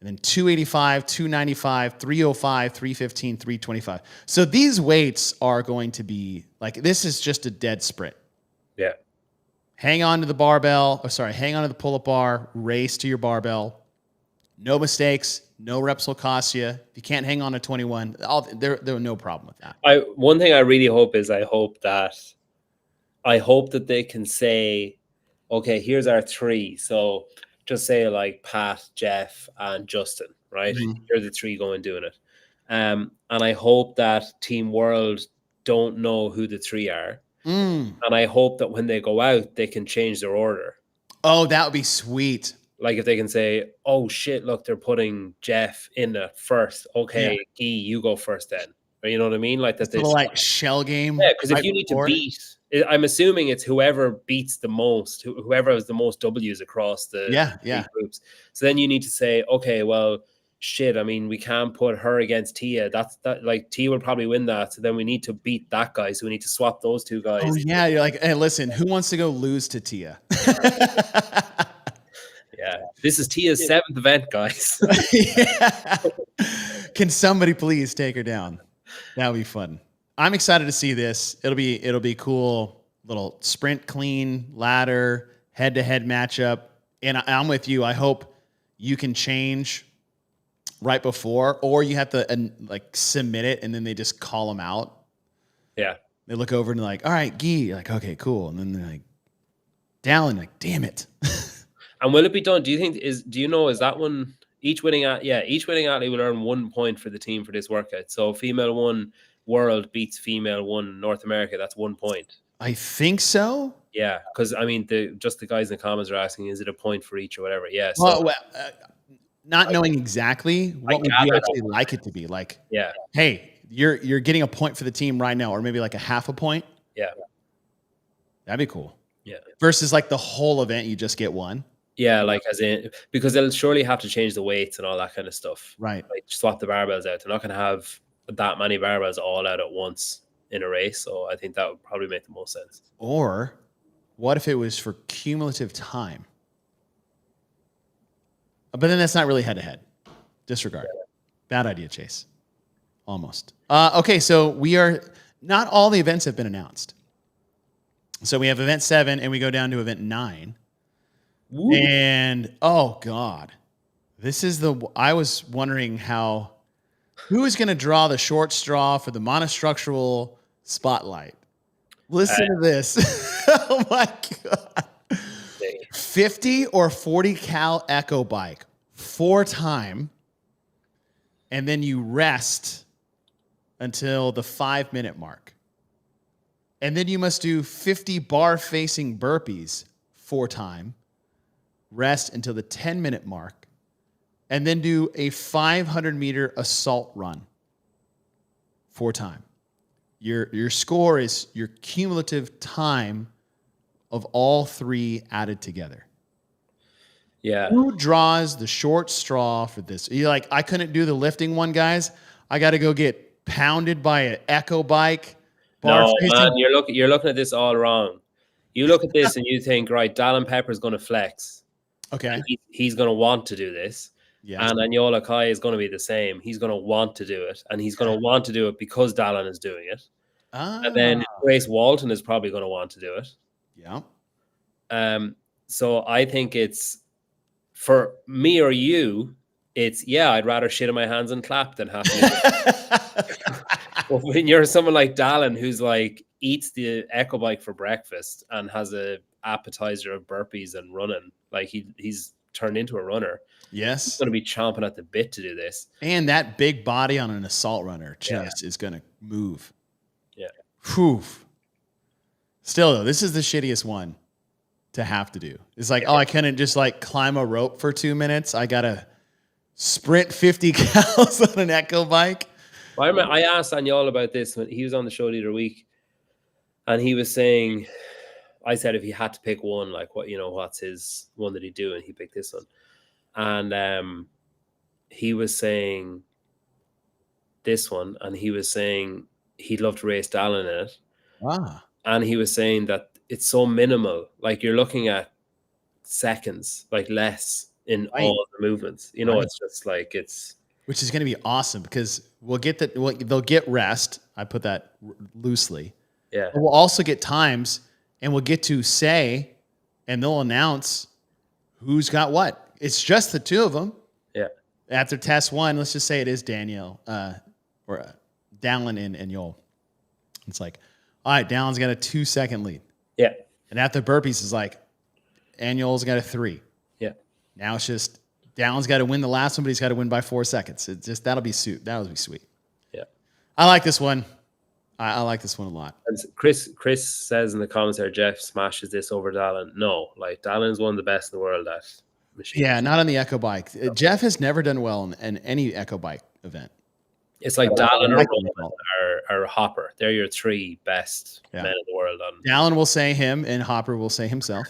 And then 285, 295, 305, 315, 325. So these weights are going to be like, this is just a dead sprint. Yeah. Hang on to the barbell, hang on to the pull-up bar, race to your barbell. No mistakes, no reps will cost you. If you can't hang on to 21, there no problem with that. One thing I really hope is I hope that they can say, okay, here's our 3. So just say like Pat, Jeff, and Justin, right? Mm-hmm. You're the 3 going doing it. And I hope that Team World don't know who the 3 are. And I hope that when they go out, they can change their order. Oh, that would be sweet. Like if they can say, oh shit, look, they're putting Jeff in at first. Okay, Guy, you go first then. Or you know what I mean? Like that. Little like shell game. Yeah, because if you need to beat, I'm assuming it's whoever beats the most, whoever has the most W's across the groups. So then you need to say, okay, well, shit, I mean, we can't put her against Tia. That like Tia will probably win that. So then we need to beat that guy. So we need to swap those 2 guys. Oh yeah, you're like, hey, listen, who wants to go lose to Tia? Yeah, this is Tia's 7th event, guys. Yeah. Can somebody please take her down? That would be fun. I'm excited to see this. It'll be cool. Little sprint clean ladder, head-to-head matchup. And I'm with you. I hope you can change right before, or you have to like submit it and then they just call them out. Yeah. They look over and they're like, all right, Guy. You're like, okay, cool. And then they're like, Dallin, like, damn it. And will it be done? Do you know, is that one each winning athlete will earn 1 point for the team for this workout. So female 1 world beats female 1 North America. That's 1 point. I think so. Yeah, because I mean, the guys in the comments are asking, is it a point for each or whatever? Yeah. So, not knowing exactly, what would you actually like it to be? Like, yeah, hey, you're getting a point for the team right now, or maybe like a half a point. Yeah, that'd be cool. Yeah, versus like the whole event, you just get 1. Yeah, like as in, because they'll surely have to change the weights and all that kind of stuff. Right. Like swap the barbells out. They're not going to have that many barbells all out at once in a race. So I think that would probably make the most sense. Or what if it was for cumulative time? But then that's not really head-to-head. Disregard. Bad idea, Chase. Almost. Okay, so not all the events have been announced. So we have event 7 and we go down to event 9. Ooh. And oh God, I was wondering who is going to draw the short straw for the Monostructural spotlight. Listen to this. Oh my God. 50 or 40 cal echo bike 4 times. And then you rest until the 5-minute mark. And then you must do 50 bar facing burpees 4 times. Rest until the 10-minute mark, and then do a 500-meter assault run 4 times. Your score is your cumulative time of all 3 added together. Yeah. Who draws the short straw for this? You're like, I couldn't do the lifting one, guys. I got to go get pounded by an echo bike. No, man, you're looking at this all wrong. You look at this and you think, right, Dallin Pepper's going to flex. Okay. He's going to want to do this. Yeah. And Anyola Kai is going to be the same. He's going to want to do it. And he's going to want to do it because Dallin is doing it. And then Grace Walton is probably going to want to do it. Yeah. So I think it's, for me or you, I'd rather shit in my hands and clap than have to. Well, when you're someone like Dallin, who's like eats the echo bike for breakfast and has a appetizer of burpees and running, like he's turned into a runner. Yes, he's going to be chomping at the bit to do this. And that big body on an assault runner just is going to move. Yeah. Whew. Still though, this is the shittiest one to have to do. It's like, I couldn't just like climb a rope for 2 minutes. I gotta sprint 50 cals on an echo bike. Well, I asked Anyola about this when he was on the show the other week, and he was saying, I said if he had to pick one, like what's his one that he'd do, and he picked this one. And he was saying this one, and he was saying he'd love to race Dallin in it. Ah. And he was saying that it's so minimal, like you're looking at seconds, like less in Right. all the movements. You know, Right. it's just like Which is going to be awesome because we'll get that. They'll get rest. I put that loosely. yeah, But we'll also get times, and we'll get to say, and they'll announce who's got what. It's just the two of them. yeah, After test one, let's just say it is Danielle or Dallin and Yoel. It's like, all right, Dallin's got a 2-second lead. yeah, And after burpees is like, and Yoel's got a 3. yeah. Now it's just Dallin's got to win the last one, but he's got to win by 4 seconds. It just that'll be sweet. Yeah. I like this one. I like this one a lot. And Chris says in the comments there, Jeff smashes this over Dallin. No, like Dallin's one of the best in the world at machines. Yeah, not on the Echo Bike. Jeff has never done well in any Echo Bike event. It's like Dallin or Roman or Hopper. They're your 3 best men in the world. Dallin will say him, and Hopper will say himself.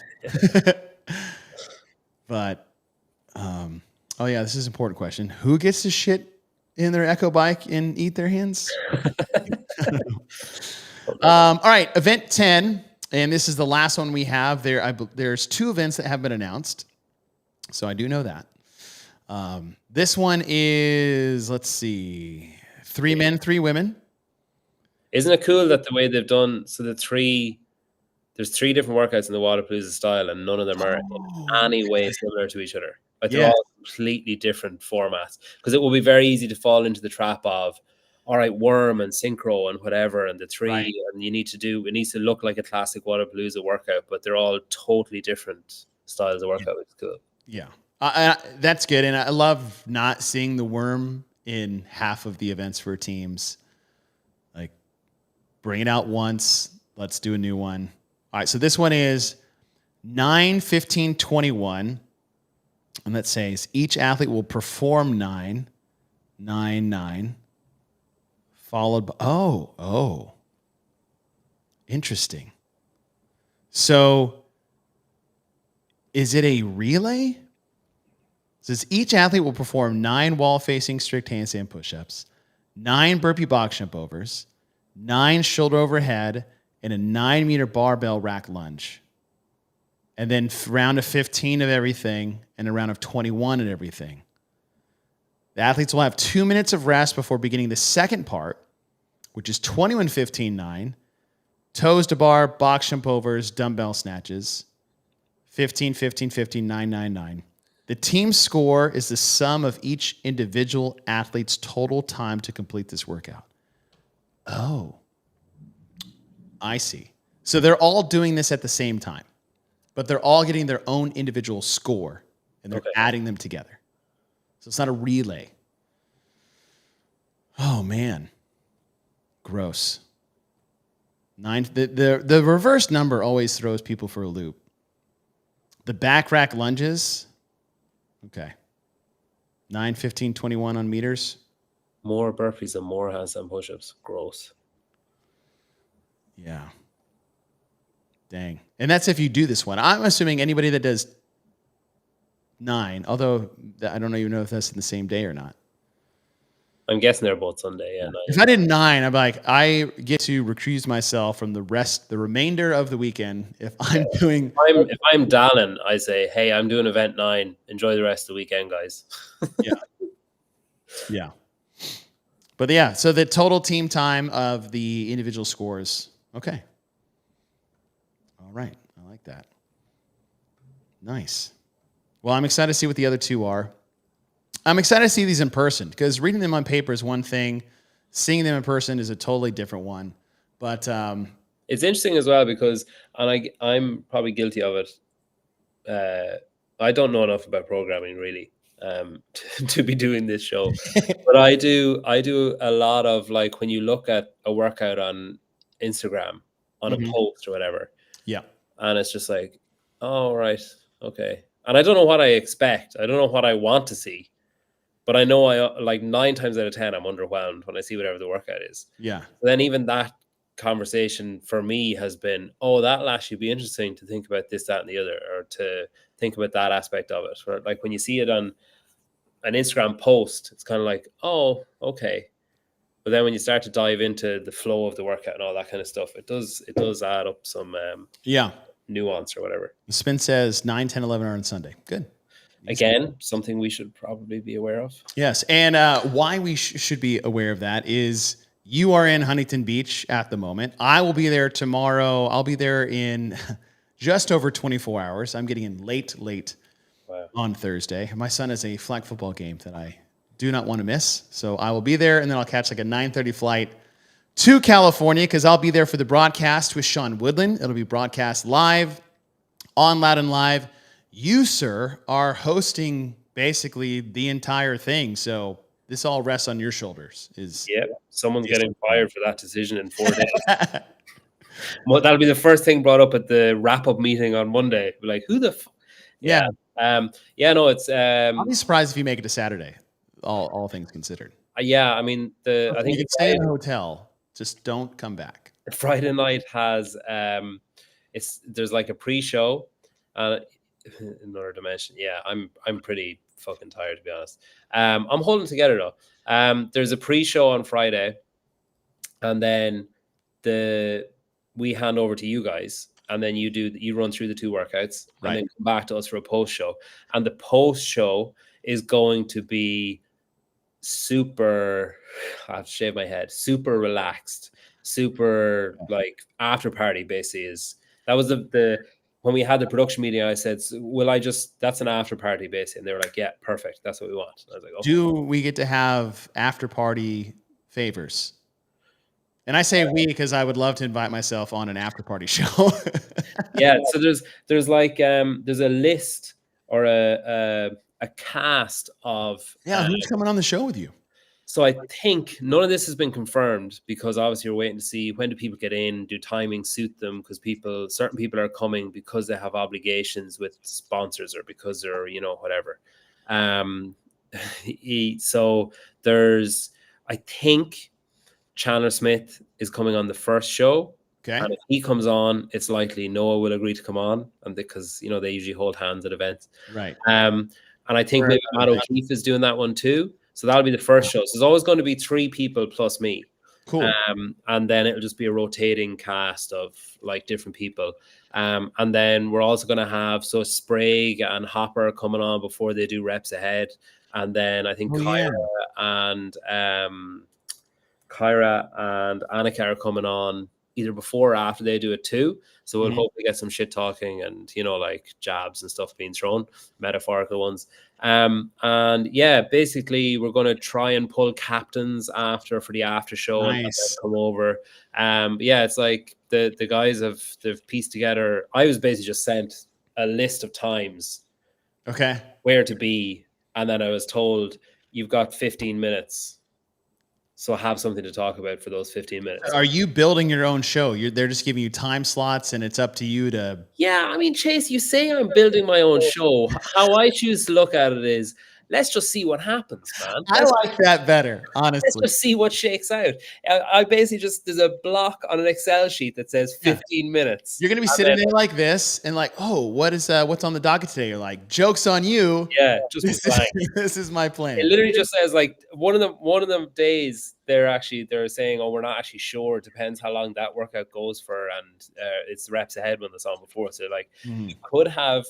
But, oh yeah, this is an important question. Who gets to shit in their Echo Bike and eat their hands? All right, event 10, and this is the last one we have. There's 2 events that have been announced, so I do know that. This one is, let's see, 3 men, 3 women. Isn't it cool that the way they've done, so there's 3 different workouts in the Wadapalooza style, and none of them are in any way similar to each other. Like they're all completely different formats, because it will be very easy to fall into the trap of, all right, worm and synchro and whatever, and the 3, and it needs to look like a classic Wadapalooza workout, but they're all totally different styles of workout, which is cool. Yeah. That's good. And I love not seeing the worm in half of the events for teams. Like, bring it out once. Let's do a new one. All right. So this one is 9, 15, 21. And that says each athlete will perform 9, 9, 9, followed by, interesting. So is it a relay? It says each athlete will perform 9 wall-facing strict handstand push-ups, 9 burpee box jump overs, 9 shoulder overhead, and a 9-meter barbell rack lunge. And then round of 15 of everything and a round of 21 of everything. The athletes will have 2 minutes of rest before beginning the second part, which is 21, 15, 9, toes to bar, box jump overs, dumbbell snatches, 15, 15, 15, 9, 9, 9. The team score is the sum of each individual athlete's total time to complete this workout. Oh, I see. So they're all doing this at the same time, but they're all getting their own individual score, and they're adding them together. So it's not a relay. Oh, man. Gross. 9. The reverse number always throws people for a loop. The back rack lunges. Okay. 9, 15, 21 on meters. More burpees and more handstand push-ups. Gross. Yeah. Dang. And that's if you do this one. I'm assuming anybody that does 9, although I don't even know if that's in the same day or not. I'm guessing they're both Sunday. Yeah. If I did 9, I'm like, I get to recuse myself from the remainder of the weekend. If I'm doing, if I'm Dallin, I say, hey, I'm doing event 9. Enjoy the rest of the weekend, guys. Yeah. But yeah, so the total team time of the individual scores. Okay. All right. I like that. Nice. Well, I'm excited to see what the other 2 are. I'm excited to see these in person, because reading them on paper is one thing. Seeing them in person is a totally different one. But it's interesting as well, because, and I'm probably guilty of it. I don't know enough about programming really to be doing this show, but I do a lot of, like, when you look at a workout on Instagram on a post or whatever. Yeah. And it's just like, oh, right. Okay. And I don't know what I expect. I don't know what I want to see. But I know like 9 times out of 10, I'm underwhelmed when I see whatever the workout is. Yeah. Then even that conversation for me has been, oh, that'll actually be interesting to think about this, that, and the other, or to think about that aspect of it. Or like when you see it on an Instagram post, it's kind of like, oh, okay. But then when you start to dive into the flow of the workout and all that kind of stuff, it does add up some nuance or whatever. The spin says 9, 10, 11 are on Sunday. Good. Again, something we should probably be aware of. Yes. And why we should be aware of that is you are in Huntington Beach at the moment. I will be there tomorrow. I'll be there in just over 24 hours. I'm getting in late on Thursday. My son has a flag football game that I do not want to miss. So I will be there, and then I'll catch like a 9:30 flight to California because I'll be there for the broadcast with Sean Woodland. It'll be broadcast live on Loudon Live. You, sir, are hosting basically the entire thing. So this all rests on your shoulders. Someone's getting fired for that decision in 4 days. Well, that'll be the first thing brought up at the wrap-up meeting on Monday. Like, who the Yeah. No, it's I'll be surprised if you make it to Saturday, all things considered. I mean, I think you can stay in the hotel. Just don't come back. Friday night has there's like a pre-show another dimension. Yeah, I'm pretty fucking tired, to be honest. I'm holding together though. There's a pre-show on Friday, and then we hand over to you guys, and then you run through the 2 workouts, Right. and then come back to us for a post-show. And the post-show is going to be super, I have to shave my head, super relaxed, super like after party basically that was the when we had the production meeting, I said, that's an after party basically. And they were like, yeah, perfect. That's what we want. I was like, okay. Do we get to have after party favors? And I say we because I would love to invite myself on an after party show. Yeah. So there's like, there's a list or a cast of. Yeah. Who's coming on the show with you? So I think none of this has been confirmed because obviously you're waiting to see when do people get in, do timing suit them, because certain people are coming because they have obligations with sponsors or because they're, whatever. So I think Chandler Smith is coming on the first show. Okay. And if he comes on, it's likely Noah will agree to come on, and because they usually hold hands at events. Right. And I think maybe Matt O'Keefe is doing that one too. So that'll be the first show. So there's always going to be 3 people plus me. Cool. And then it'll just be a rotating cast of like different people. And then we're also going to have Sprague and Hopper coming on before they do reps ahead. And then I think Kyra and Annika are coming on either before or after they do it too. So we'll hopefully get some shit talking and, like jabs and stuff being thrown, metaphorical ones. And yeah, basically we're going to try and pull captains for the after show. Nice. And come over. Yeah, it's like the guys they've pieced together. I was basically just sent a list of times. Okay. Where to be. And then I was told you've got 15 minutes. So have something to talk about for those 15 minutes. Are you building your own show? They're just giving you time slots and it's up to you to... Yeah, I mean, Chase, you say I'm building my own show. How I choose to look at it is, let's just see what happens, man. I like that better, honestly. Let's just see what shakes out. I basically there's a block on an Excel sheet that says 15 minutes. You're going to be sitting there like this and like, oh, what's on the docket today? You're like, joke's on you. Yeah, just this is my plan. It literally just says like one of them days they're saying, oh, we're not actually sure. It depends how long that workout goes for. And it's reps ahead when that's on before. So like you could have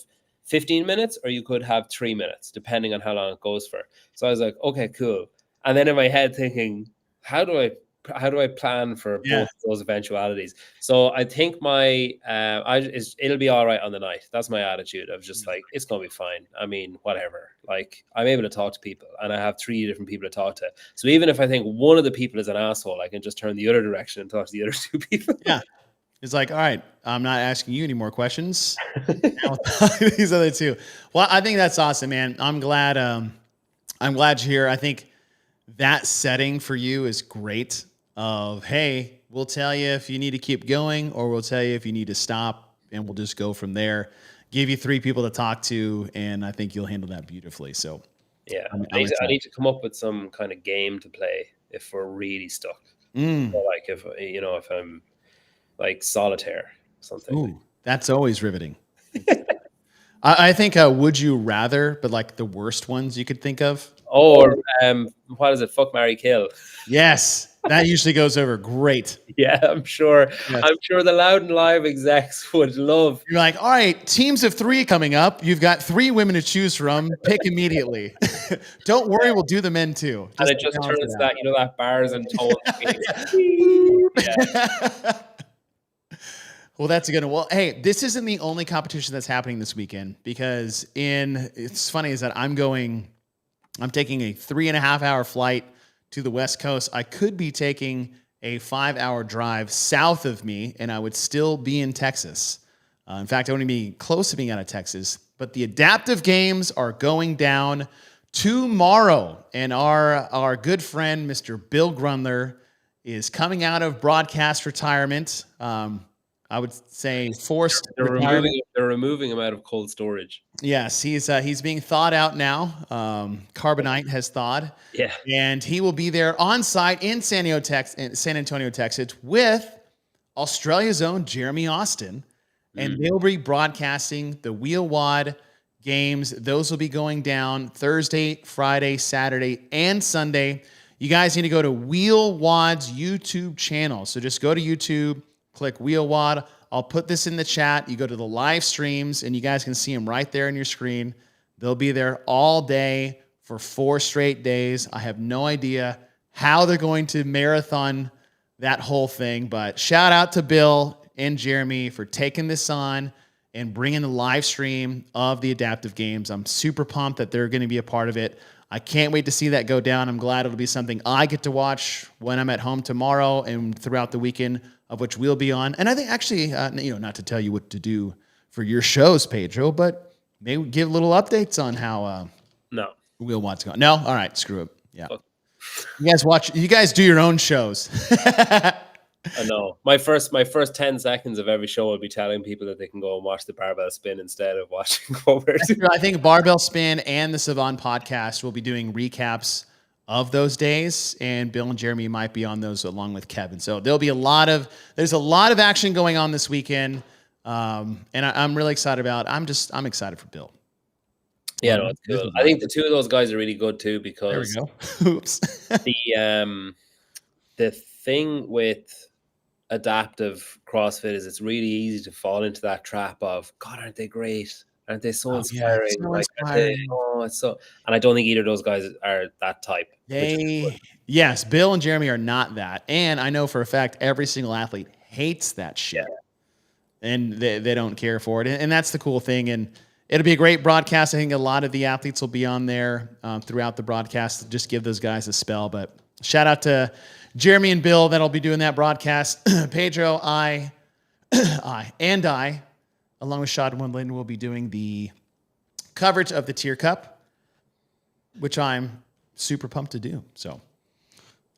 15 minutes or you could have 3 minutes, depending on how long it goes for. So I was like, okay, cool. And then in my head thinking, how do I plan for both of those eventualities? So I think it'll be all right on the night. That's my attitude of just like, it's going to be fine. I mean, whatever. Like I'm able to talk to people and I have 3 different people to talk to. So even if I think one of the people is an asshole, I can just turn the other direction and talk to the other 2 people. Yeah. It's like, all right, I'm not asking you any more questions. These other 2. Well, I think that's awesome, man. I'm glad you're here. I think that setting for you is great of, hey, we'll tell you if you need to keep going or we'll tell you if you need to stop and we'll just go from there. Give you 3 people to talk to, and I think you'll handle that beautifully. So yeah, I need to come up with some kind of game to play if we're really stuck. So like if I'm like solitaire, something. Ooh, that's always riveting. I think would you rather, but like the worst ones you could think of. Or what is it? Fuck, marry, kill. Yes, that usually goes over great. Yeah, I'm sure. Yes. I'm sure the Loud and Live execs would love. You're like, all right, teams of 3 coming up. You've got 3 women to choose from. Pick immediately. Don't worry, we'll do the men too. And it just balance turns it that, you know, that bars and tones. out. Well, that's a good one. Well, hey, this isn't the only competition that's happening this weekend because it's funny is that I'm taking a 3.5-hour flight to the West Coast. I could be taking a 5-hour drive south of me, and I would still be in Texas. In fact, I wouldn't be close to being out of Texas. But the adaptive games are going down tomorrow, and our good friend, Mr. Bill Grundler, is coming out of broadcast retirement. I would say forced retirement. They're removing him out of cold storage. Yes, he's being thawed out now. Carbonite has thawed. Yeah. And he will be there on site in San Antonio, Texas with Australia's own Jeremy Austin. And they'll be broadcasting the Wheel Wad games. Those will be going down Thursday, Friday, Saturday, and Sunday. You guys need to go to Wheel Wad's YouTube channel. So just go to YouTube, click Wheel Wad. I'll put this in the chat. You go to the live streams, and you guys can see them right there on your screen. They'll be there all day for 4 straight days. I have no idea how they're going to marathon that whole thing, but shout out to Bill and Jeremy for taking this on and bringing the live stream of the adaptive games. I'm super pumped that they're going to be a part of it. I can't wait to see that go down. I'm glad it'll be something I get to watch when I'm at home tomorrow and throughout the weekend, of which we'll be on. And I think actually, not to tell you what to do for your shows, Pedro, but maybe give little updates on how No. Wheel Wad's going. No? All right, screw it. Yeah. You guys do your own shows. I know. My first 10 seconds of every show will be telling people that they can go and watch the barbell spin instead of watching what we're doing. I think Barbell Spin and the Savon podcast will be doing recaps of those days, and Bill and Jeremy might be on those along with Kevin. So there'll be there's a lot of action going on this weekend. And I'm really excited about it. I'm excited for Bill. Yeah, no, it's cool. I think the two of those guys are really good too, because there we go. Oops. the thing with adaptive CrossFit is it's really easy to fall into that trap of, God, aren't they great? Aren't they so inspiring? Yeah, so inspiring. It's so, and I don't think either of those guys are that type. Yes, Bill and Jeremy are not that. And I know for a fact every single athlete hates that shit. Yeah. And they don't care for it. And that's the cool thing. And it'll be a great broadcast. I think a lot of the athletes will be on there throughout the broadcast. Just give those guys a spell. But shout out to Jeremy and Bill that'll be doing that broadcast. Pedro, I, along with Shad Wundland, will be doing the coverage of the Tyr Cup, which I'm super pumped to do. So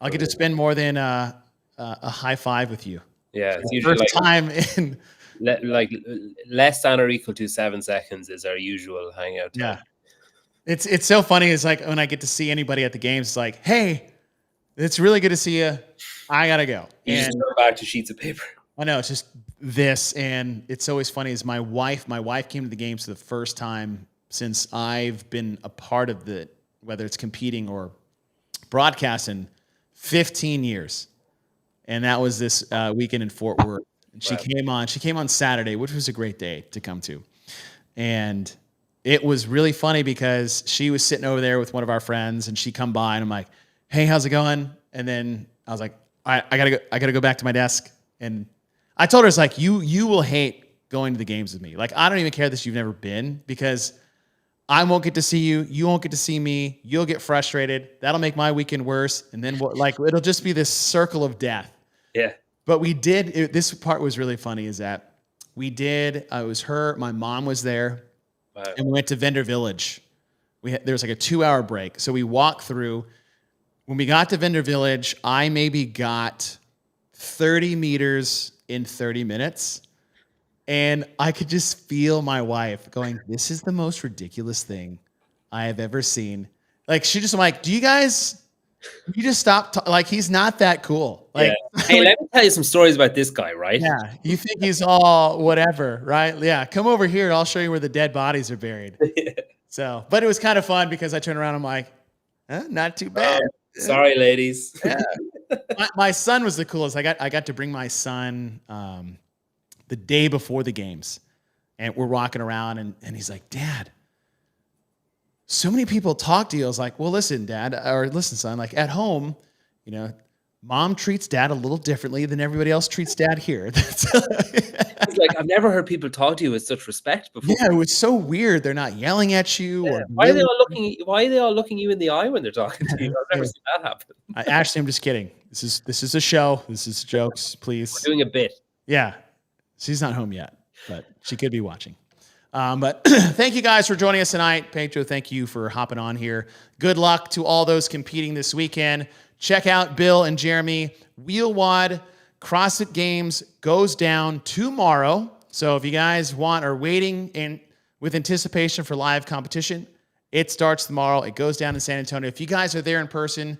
I'll get to spend more than a high five with you. Yeah, it's usually first time in less than or equal to 7 seconds is our usual hangout time. Yeah, it's so funny. It's like when I get to see anybody at the games, it's like, hey, it's really good to see you. I gotta go. You just go back to sheets of paper. I know, it's just this, and it's always funny. Is my wife came to the games for the first time since I've been a part of whether it's competing or broadcasting, 15 years, and that was this weekend in Fort Worth. And she came on Saturday, which was a great day to come to, and it was really funny because she was sitting over there with one of our friends, and she come by, and I'm like, hey, how's it going? And then I was like, I gotta go back to my desk. And I told her, it's like, you will hate going to the games with me. Like, I don't even care that you've never been, because I won't get to see you. You won't get to see me. You'll get frustrated. That'll make my weekend worse. And then it'll just be this circle of death. Yeah. But this part was really funny, is that it was her, my mom was there. Wow. And we went to Vendor Village. There was like a 2-hour break. So we walked through. When we got to Vendor Village, I maybe got 30 meters in 30 minutes. And I could just feel my wife going, this is the most ridiculous thing I have ever seen. Like, she just like, do you guys You just stop. Like, he's not that cool. Like, yeah. Hey, let me tell you some stories about this guy, right? yeah, you think he's all whatever, right? Yeah, come over here. I'll show you where the dead bodies are buried. So, but it was kind of fun because I turned around. I'm like, not too bad. Sorry, ladies. Yeah. My son was the coolest. I got to bring my son the day before the games, and we're walking around, and he's like, Dad, so many people talk to you. I was like, well, listen, Dad, or listen, son, like at home, you know, Mom treats Dad a little differently than everybody else treats Dad here. It's like, I've never heard people talk to you with such respect before. Yeah, it was so weird. They're not yelling at you. Yeah. Or Why are they all looking you in the eye when they're talking to you? I've never seen that happen. Ashley, I'm just kidding. This is a show. This is jokes, please. We're doing a bit. Yeah. She's not home yet, but she could be watching. But thank you guys for joining us tonight. Pedro, thank you for hopping on here. Good luck to all those competing this weekend. Check out Bill and Jeremy. Wheel Wad CrossFit Games goes down tomorrow. So if you guys are waiting with anticipation for live competition, it starts tomorrow. It goes down in San Antonio. If you guys are there in person,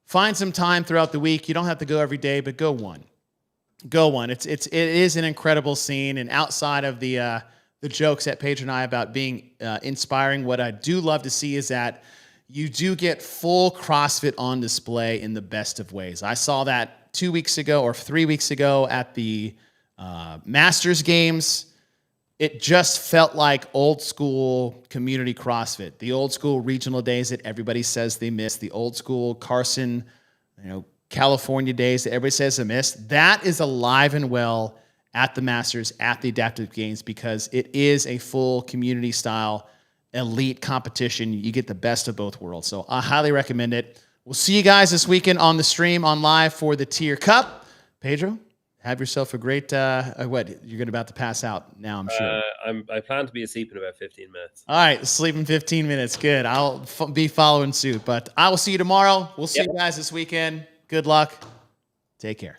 find some time throughout the week. You don't have to go every day, but go one. Go one. It is an incredible scene. And outside of the jokes at Pedro and I about being inspiring, what I do love to see is that you do get full CrossFit on display in the best of ways. I saw that 2 weeks ago or 3 weeks ago at the Masters Games. It just felt like old school community CrossFit, the old school regional days that everybody says they miss, the old school Carson, California days that everybody says they miss. That is alive and well at the Masters, at the Adaptive Games, because it is a full community style elite competition. You get the best of both worlds. So I highly recommend it. We'll see you guys this weekend on the stream on live for the Tyr Cup. Pedro, have yourself a great, you're about to pass out now, I'm sure. I plan to be asleep in about 15 minutes. All right, sleep in 15 minutes. Good. I'll be following suit, but I will see you tomorrow. We'll see you guys this weekend. Good luck. Take care.